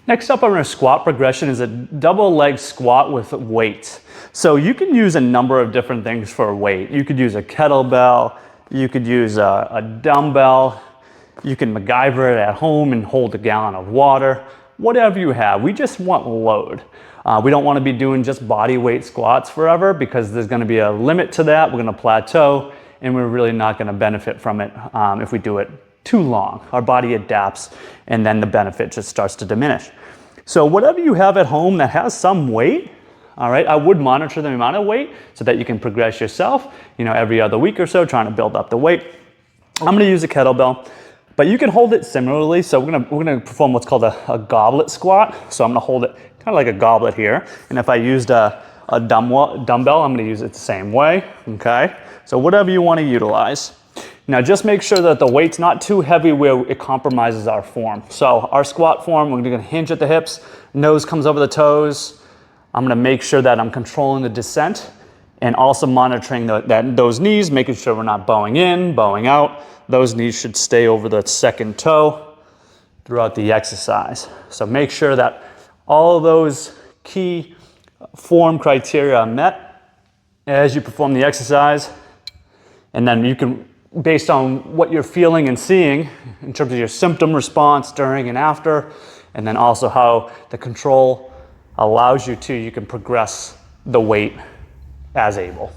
Next up on our squat progression is a double leg squat with weights. So you can use a number of different things for a weight. You could use a kettlebell, you could use a dumbbell, you can MacGyver it at home and hold a gallon of water, whatever you have. We just want load. We don't want to be doing just body weight squats forever because there's going to be a limit to that. We're going to plateau and we're really not going to benefit from it if we do it too long. Our body adapts and then the benefit just starts to diminish. So whatever you have at home that has some weight, all right, I would monitor the amount of weight so that you can progress yourself, every other week or so, trying to build up the weight. I'm going to use a kettlebell, but you can hold it similarly. So we're going to perform what's called a goblet squat. So I'm going to hold it kind of like a goblet here. And if I used a dumbbell, I'm going to use it the same way. Okay. So whatever you want to utilize. Now just make sure that the weight's not too heavy where it compromises our form. So our squat form, we're going to hinge at the hips, nose comes over the toes. I'm going to make sure that I'm controlling the descent and also monitoring those knees, making sure we're not bowing in, bowing out. Those knees should stay over the second toe throughout the exercise. So make sure that all of those key form criteria are met as you perform the exercise. And then you can, based on what you're feeling and seeing in terms of your symptom response during and after, and then also how the control allows you can progress the weight as able.